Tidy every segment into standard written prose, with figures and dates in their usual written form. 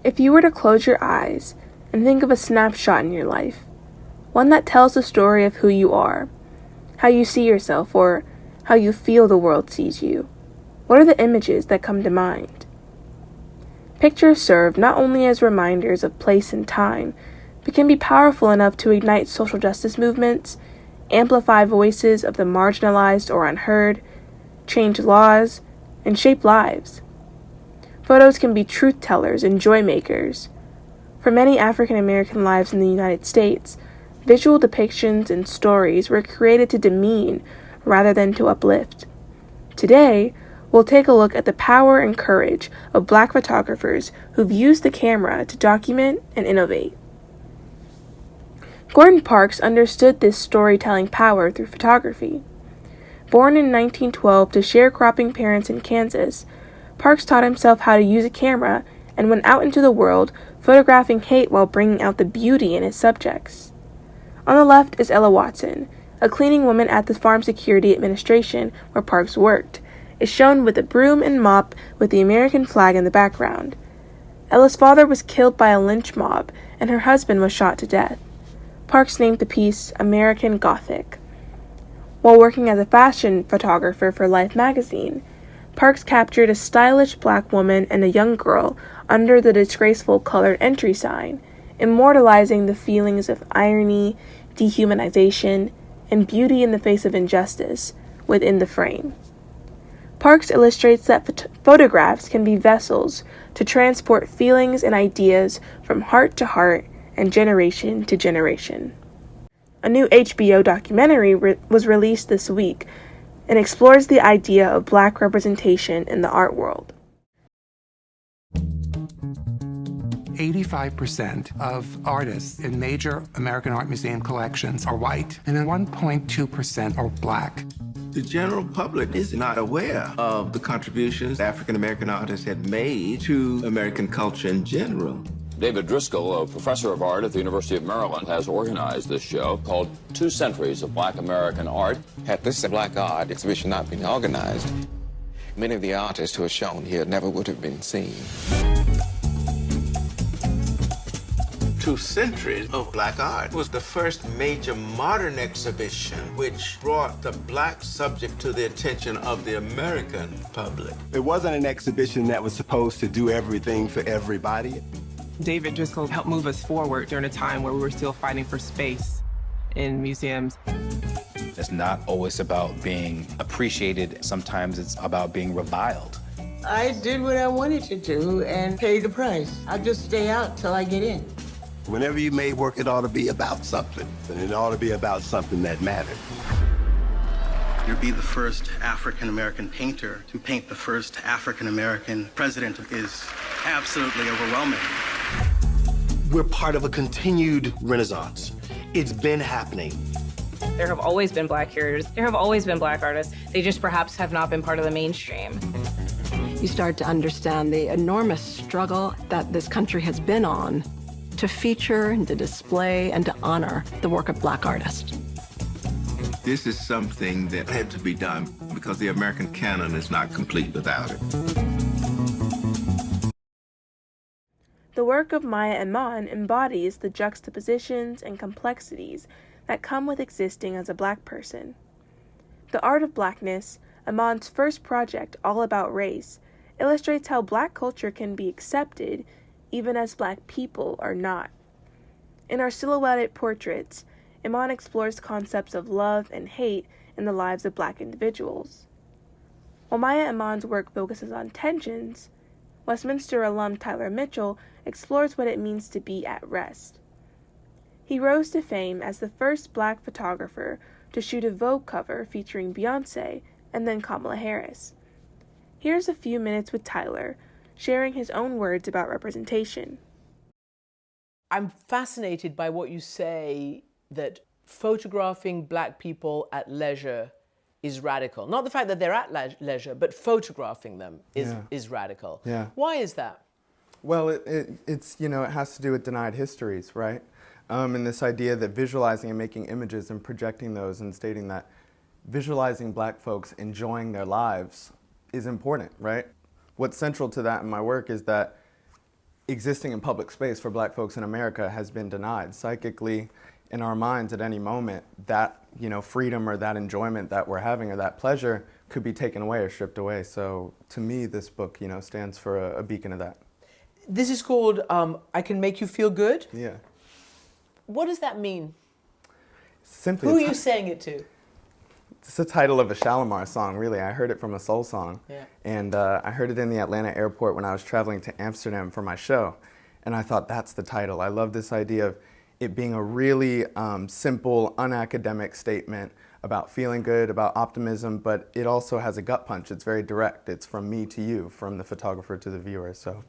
If you were to close your eyes and think of a snapshot in your life, one that tells the story of who you are, how you see yourself, or how you feel the world sees you, what are the images that come to mind? Pictures serve not only as reminders of place and time, but can be powerful enough to ignite social justice movements, amplify voices of the marginalized or unheard, change laws, and shape lives. Photos can be truth tellers and joy makers. For many African American lives in the United States, visual depictions and stories were created to demean rather than to uplift. Today, we'll take a look at the power and courage of Black photographers who've used the camera to document and innovate. Gordon Parks understood this storytelling power through photography. Born in 1912 to sharecropping parents in Kansas, Parks taught himself how to use a camera and went out into the world photographing hate while bringing out the beauty in his subjects. On the left is Ella Watson, a cleaning woman at the Farm Security Administration where Parks worked, is shown with a broom and mop with the American flag in the background. Ella's father was killed by a lynch mob, and her husband was shot to death. Parks named the piece American Gothic. While working as a fashion photographer for Life magazine, Parks captured a stylish Black woman and a young girl under the disgraceful colored entry sign, immortalizing the feelings of irony, dehumanization, and beauty in the face of injustice within the frame. Parks illustrates that photographs can be vessels to transport feelings and ideas from heart to heart and generation to generation. A new HBO documentary was released this week and explores the idea of Black representation in the art world. 85% of artists in major American art museum collections are white, and then 1.2% are Black. The general public is not aware of the contributions African-American artists have made to American culture in general. David Driscoll, a professor of art at the University of Maryland, has organized this show called 2 Centuries of Black American Art. Had this Black art exhibition not been organized, many of the artists who are shown here never would have been seen. 2 Centuries of Black Art was the first major modern exhibition which brought the Black subject to the attention of the American public. It wasn't an exhibition that was supposed to do everything for everybody. David Driscoll helped move us forward during a time where we were still fighting for space in museums. It's not always about being appreciated. Sometimes it's about being reviled. I did what I wanted to do and paid the price. I'll just stay out till I get in. Whenever you make work, it ought to be about something, and it ought to be about something that mattered. To be the first African-American painter to paint the first African-American president is absolutely overwhelming. We're part of a continued renaissance. It's been happening. There have always been Black curators. There have always been Black artists. They just perhaps have not been part of the mainstream. You start to understand the enormous struggle that this country has been on to feature and to display and to honor the work of Black artists. This is something that had to be done because the American canon is not complete without it. The work of Maya Iman embodies the juxtapositions and complexities that come with existing as a Black person. The Art of Blackness, Iman's first project all about race, illustrates how Black culture can be accepted even as Black people are not. In our silhouetted portraits, Iman explores concepts of love and hate in the lives of Black individuals. While Maya Iman's work focuses on tensions, Westminster alum Tyler Mitchell explores what it means to be at rest. He rose to fame as the first Black photographer to shoot a Vogue cover featuring Beyoncé and then Kamala Harris. Here's a few minutes with Tyler, sharing his own words about representation. I'm fascinated by what you say, that photographing Black people at leisure is radical. Not the fact that they're at leisure, but photographing them is radical. Yeah. Why is that? Well, it's it has to do with denied histories, right? And this idea that visualizing and making images and projecting those and stating that visualizing Black folks enjoying their lives is important, right? What's central to that in my work is that existing in public space for black folks in America has been denied. Psychically, in our minds at any moment, that freedom or that enjoyment that we're having or that pleasure could be taken away or stripped away. So to me, this book, stands for a beacon of that. This is called I Can Make You Feel Good? Yeah. What does that mean? Simply, who are you saying it to? It's the title of a Shalimar song, really. I heard it from a soul song. Yeah. And I heard it in the Atlanta airport when I was traveling to Amsterdam for my show. And I thought, that's the title. I love this idea of it being a really simple, unacademic statement about feeling good, about optimism, but it also has a gut punch. It's very direct. It's from me to you, from the photographer to the viewer. So.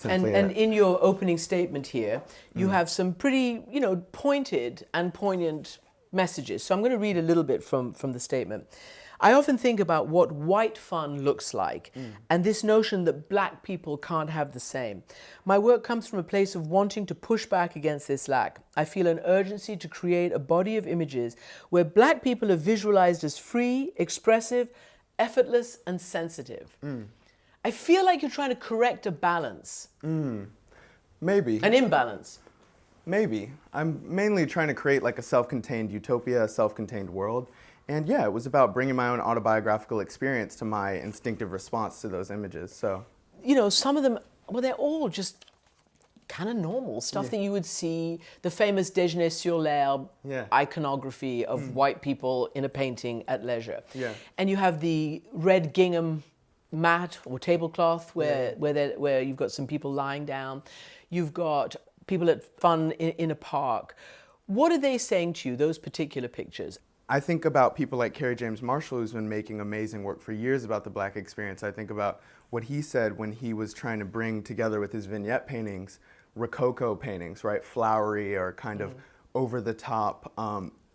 And in your opening statement here, you have some pretty, pointed and poignant messages. So I'm going to read a little bit from the statement. I often think about what white fun looks like and this notion that black people can't have the same. My work comes from a place of wanting to push back against this lack. I feel an urgency to create a body of images where black people are visualized as free, expressive, effortless, and sensitive. I feel like you're trying to correct a balance. Maybe. An imbalance. Maybe. I'm mainly trying to create like a self-contained utopia, a self-contained world. And yeah, it was about bringing my own autobiographical experience to my instinctive response to those images, so. Some of them, well, they're all just kind of normal stuff that you would see, the famous Déjeuner sur l'herbe iconography of white people in a painting at leisure. Yeah. And you have the red gingham mat or tablecloth where you've got some people lying down. You've got people at fun in a park. What are they saying to you, those particular pictures? I think about people like Kerry James Marshall, who's been making amazing work for years about the black experience. I think about what he said when he was trying to bring together with his vignette paintings, Rococo paintings, right? Flowery or kind of over the top,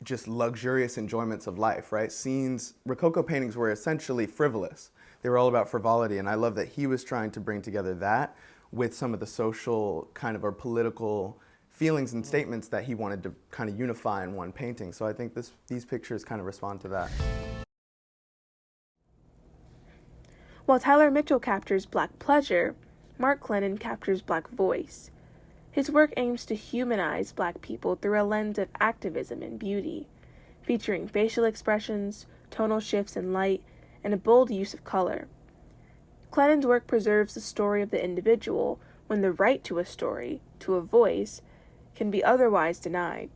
just luxurious enjoyments of life, right? Scenes, Rococo paintings were essentially frivolous. They were all about frivolity, and I love that he was trying to bring together that with some of the social kind of or political feelings and statements that he wanted to kind of unify in one painting. So I think these pictures kind of respond to that. While Tyler Mitchell captures black pleasure, Mark Clennon captures black voice. His work aims to humanize black people through a lens of activism and beauty, featuring facial expressions, tonal shifts in light, and a bold use of color. Clennon's work preserves the story of the individual when the right to a story, to a voice, can be otherwise denied.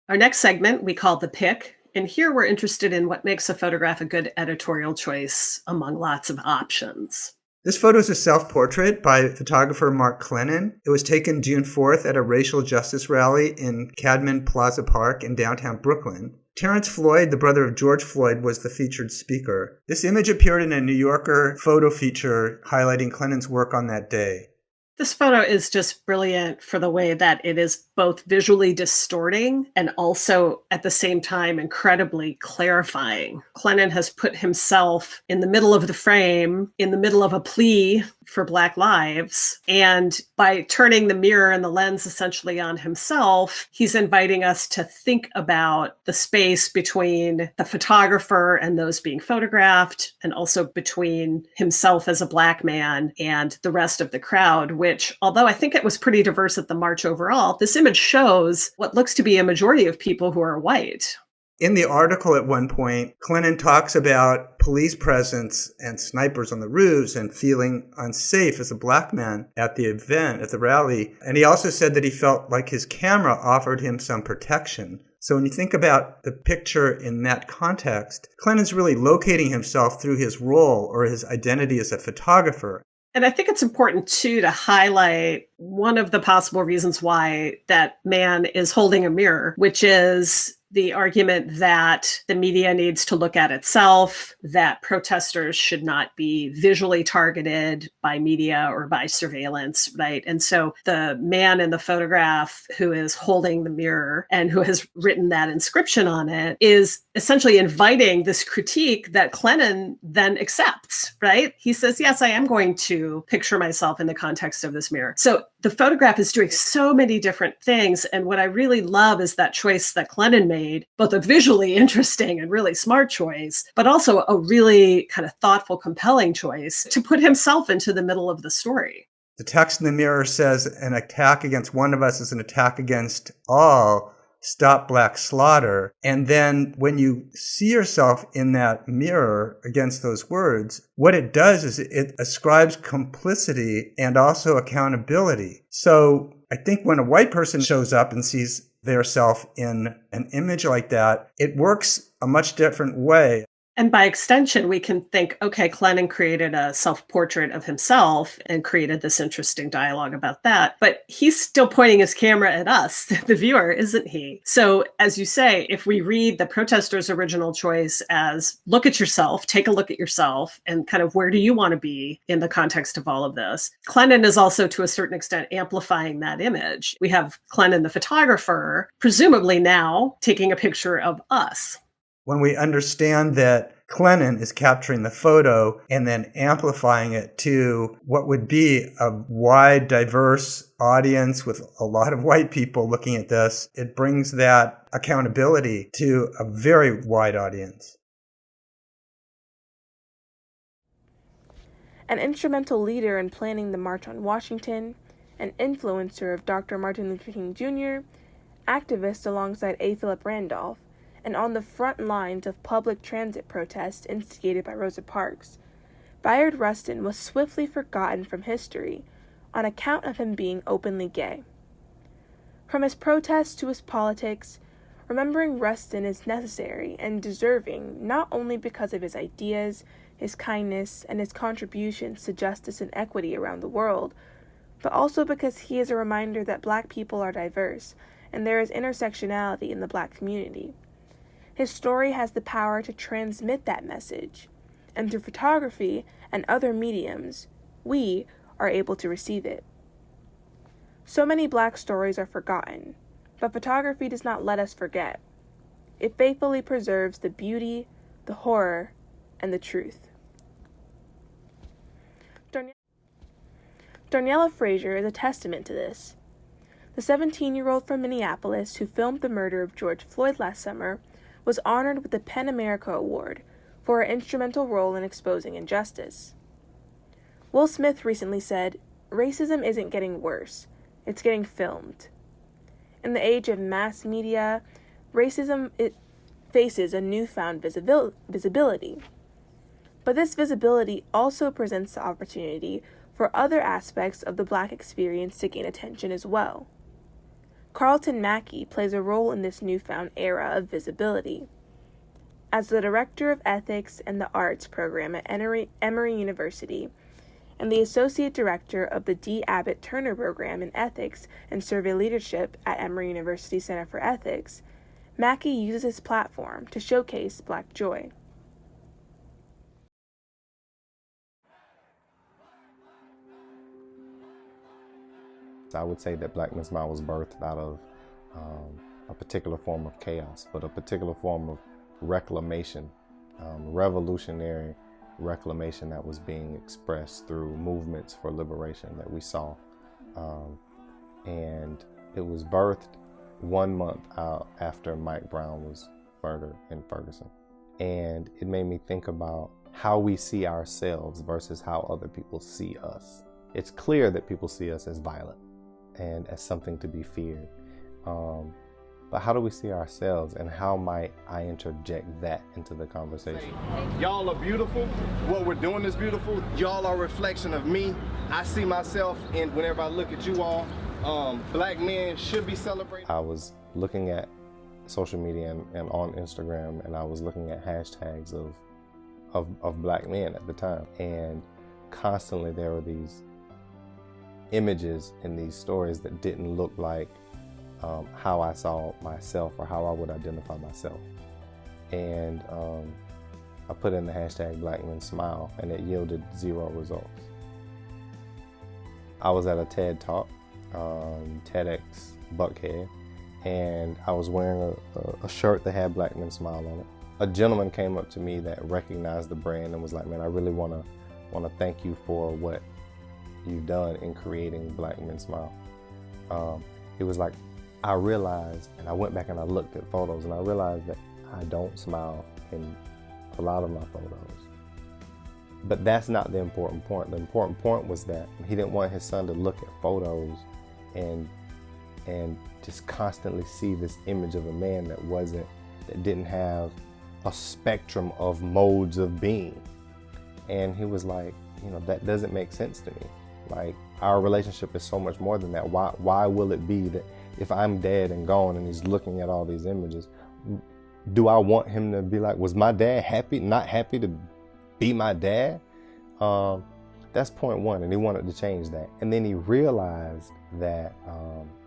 Our next segment we call The Pick, and here we're interested in what makes a photograph a good editorial choice among lots of options. This photo is a self-portrait by photographer Mark Clennon. It was taken June 4th at a racial justice rally in Cadman Plaza Park in downtown Brooklyn. Terrence Floyd, the brother of George Floyd, was the featured speaker. This image appeared in a New Yorker photo feature highlighting Clennon's work on that day. This photo is just brilliant for the way that it is both visually distorting and also at the same time incredibly clarifying. Clennon has put himself in the middle of the frame, in the middle of a plea for Black lives. And by turning the mirror and the lens essentially on himself, he's inviting us to think about the space between the photographer and those being photographed, and also between himself as a Black man and the rest of the crowd, which, although I think it was pretty diverse at the march overall, this image shows what looks to be a majority of people who are white. In the article at one point, Clennon talks about police presence and snipers on the roofs and feeling unsafe as a Black man at the event, at the rally. And he also said that he felt like his camera offered him some protection. So when you think about the picture in that context, Clennon's really locating himself through his role or his identity as a photographer. And I think it's important, too, to highlight one of the possible reasons why that man is holding a mirror, which is the argument that the media needs to look at itself, that protesters should not be visually targeted by media or by surveillance, right? And so the man in the photograph who is holding the mirror and who has written that inscription on it is essentially inviting this critique that Clennon then accepts, right? He says, yes, I am going to picture myself in the context of this mirror. So The photograph is doing so many different things. And what I really love is that choice that Clennon made, both a visually interesting and really smart choice, but also a really kind of thoughtful, compelling choice to put himself into the middle of the story. The text in the mirror says, an attack against one of us is an attack against all. Stop Black slaughter. And then when you see yourself in that mirror against those words, what it does is it ascribes complicity and also accountability. So I think when a white person shows up and sees their self in an image like that, it works a much different way. And by extension, we can think, okay, Clennon created a self-portrait of himself and created this interesting dialogue about that. But he's still pointing his camera at us, the viewer, isn't he? So as you say, if we read the protester's original choice as look at yourself, take a look at yourself, and kind of where do you want to be in the context of all of this? Clennon is also, to a certain extent, amplifying that image. We have Clennon, the photographer, presumably now taking a picture of us. When we understand that Clennon is capturing the photo and then amplifying it to what would be a wide, diverse audience with a lot of white people looking at this, it brings that accountability to a very wide audience. An instrumental leader in planning the March on Washington, an influencer of Dr. Martin Luther King Jr., activist alongside A. Philip Randolph, and on the front lines of public transit protests instigated by Rosa Parks, Bayard Rustin was swiftly forgotten from history on account of him being openly gay. From his protests to his politics, remembering Rustin is necessary and deserving not only because of his ideas, his kindness, and his contributions to justice and equity around the world, but also because he is a reminder that Black people are diverse and there is intersectionality in the Black community. His story has the power to transmit that message, and through photography and other mediums, we are able to receive it. So many Black stories are forgotten, but photography does not let us forget. It faithfully preserves the beauty, the horror, and the truth. Darnella Frazier is a testament to this. The 17-year-old from Minneapolis who filmed the murder of George Floyd last summer was honored with the PEN America Award for her instrumental role in exposing injustice. Will Smith recently said, "Racism isn't getting worse, it's getting filmed." In the age of mass media, racism faces a newfound visibility. But this visibility also presents the opportunity for other aspects of the Black experience to gain attention as well. Carlton Mackey plays a role in this newfound era of visibility. As the Director of Ethics and the Arts program at Emory University and the Associate Director of the D. Abbott Turner Program in Ethics and Survey Leadership at Emory University Center for Ethics, Mackey uses his platform to showcase Black joy. I would say that Black Men Smile was birthed out of a particular form of chaos, but a particular form of reclamation, revolutionary reclamation that was being expressed through movements for liberation that we saw. And it was birthed 1 month out after Mike Brown was murdered in Ferguson. And it made me think about how we see ourselves versus how other people see us. It's clear that people see us as violent and as something to be feared. But how do we see ourselves, and how might I interject that into the conversation? Y'all are beautiful. What we're doing is beautiful. Y'all are a reflection of me. I see myself in whenever I look at you all. Black men should be celebrated. I was looking at social media and on Instagram, and I was looking at hashtags of Black men at the time. And constantly there were these images in these stories that didn't look like how I saw myself or how I would identify myself. And I put in the hashtag Black Men Smile, and it yielded 0 results. I was at a TED Talk, TEDx Buckhead, and I was wearing a shirt that had Black Men Smile on it. A gentleman came up to me that recognized the brand and was like, "Man, I really want to thank you for what you've done in creating Black Men Smile. It was like, I realized, and I went back and I looked at photos, and I realized that I don't smile in a lot of my photos. But that's not the important point. The important point was that he didn't want his son to look at photos and just constantly see this image of a man that didn't have a spectrum of modes of being. And he was like, that doesn't make sense to me. Like, our relationship is so much more than that. Why will it be that if I'm dead and gone and he's looking at all these images, do I want him to be like, was my dad not happy to be my dad? That's point one, and he wanted to change that. And then he realized that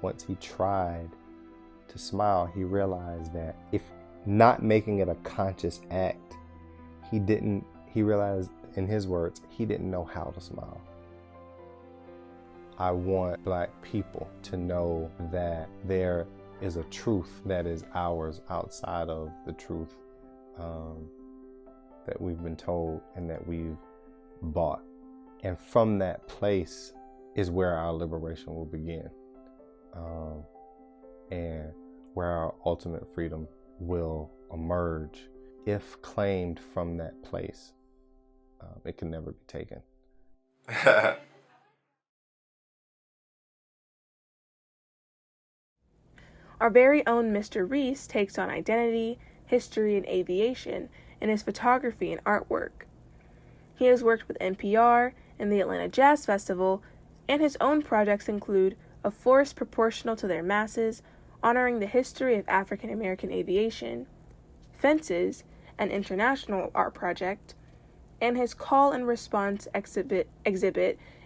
once he tried to smile, he realized that if not making it a conscious act, he realized, in his words, he didn't know how to smile. I want Black people to know that there is a truth that is ours outside of the truth that we've been told and that we've bought. And from that place is where our liberation will begin, and where our ultimate freedom will emerge. If claimed from that place, it can never be taken. Our very own Mr. Reese takes on identity, history, and aviation in his photography and artwork. He has worked with NPR and the Atlanta Jazz Festival, and his own projects include A Force Proportional to Their Masses, honoring the history of African American aviation, Fences, an international art project, and his Call and Response exhibit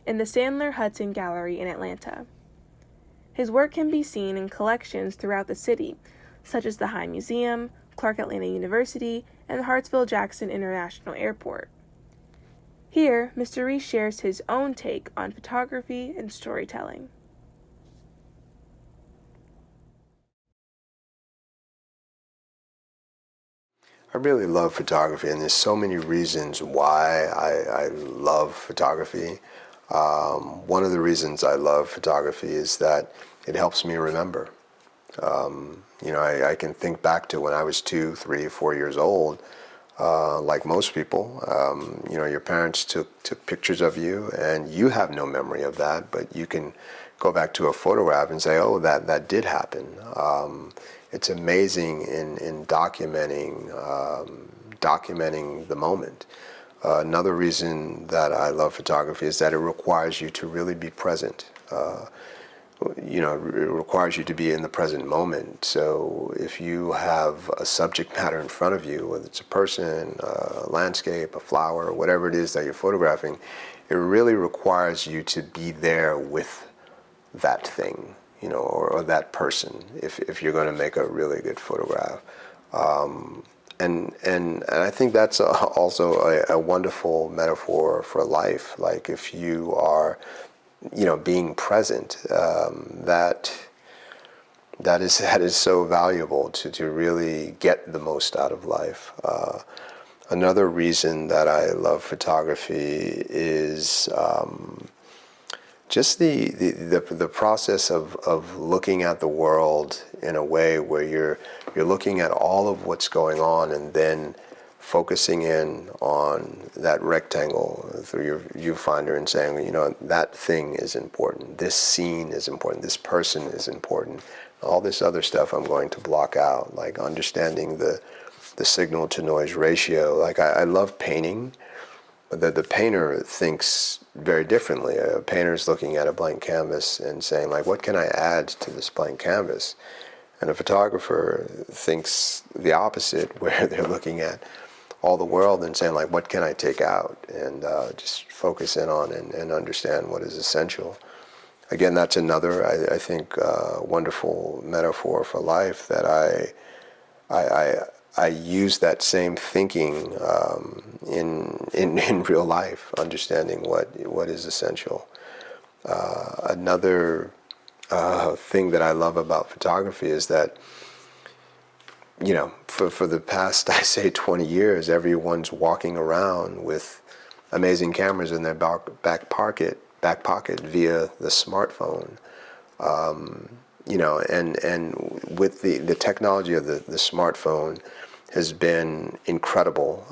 in the Sandler Hudson Gallery in Atlanta. His work can be seen in collections throughout the city, such as the High Museum, Clark Atlanta University, and the Hartsfield-Jackson International Airport. Here, Mr. Reese shares his own take on photography and storytelling. I really love photography, and there's so many reasons why I love photography. One of the reasons I love photography is that it helps me remember. I can think back to when I was 2, 3, 4 years old, like most people. Your parents took pictures of you, and you have no memory of that, but you can go back to a photograph and say, oh, that did happen. It's amazing in documenting the moment. Another reason that I love photography is that it requires you to really be present. It requires you to be in the present moment. So if you have a subject matter in front of you, whether it's a person, a landscape, a flower, whatever it is that you're photographing, it really requires you to be there with that thing, or that person, if you're going to make a really good photograph. And I think that's also a wonderful metaphor for life. Like, if you are, being present, that is so valuable to really get the most out of life. Another reason that I love photography is just the process of looking at the world in a way where you're looking at all of what's going on and then focusing in on that rectangle through your viewfinder and saying, that thing is important, this scene is important, this person is important, all this other stuff I'm going to block out, like understanding the signal to noise ratio. Like, I love painting, but the painter thinks very differently. A painter's looking at a blank canvas and saying, like, what can I add to this blank canvas? And a photographer thinks the opposite, where they're looking at all the world and saying, like, what can I take out? And just focus in on and understand what is essential. Again, that's another, I think, wonderful metaphor for life, that I use that same thinking in real life, understanding what is essential. Another thing that I love about photography is that, for the past, I say, 20 years, everyone's walking around with amazing cameras in their back pocket, back pocket via the smartphone. You know, and with the technology of the smartphone has been incredible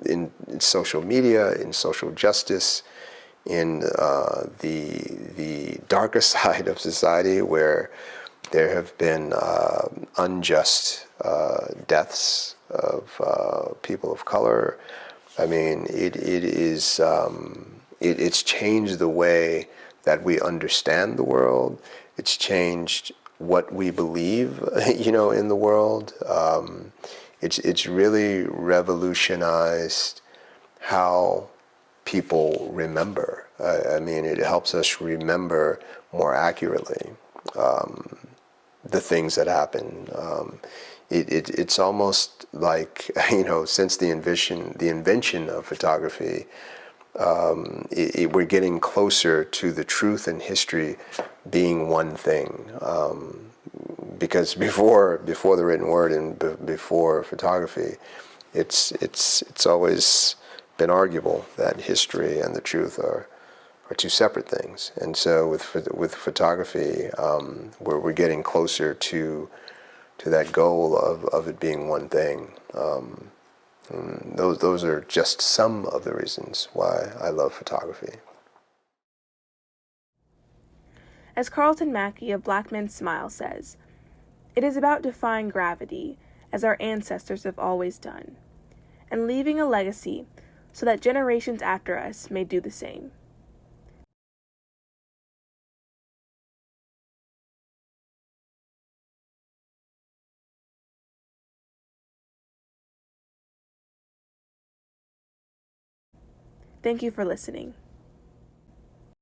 in social media, in social justice, in the darker side of society where there have been unjust deaths of people of color. I mean, it's changed the way that we understand the world. It's changed what we believe, you know, in the world. It's really revolutionized how people remember. I mean, it helps us remember more accurately the things that happen. It's almost like, you know, since the invention of photography, we're getting closer to the truth and history being one thing. Because before the written word and before photography, it's always been arguable that history and the truth are two separate things. And so with photography, we're getting closer to that goal of it being one thing. Those are just some of the reasons why I love photography. As Carlton Mackey of Black Men Smile says, it is about defying gravity, as our ancestors have always done, and leaving a legacy so that generations after us may do the same. Thank you for listening.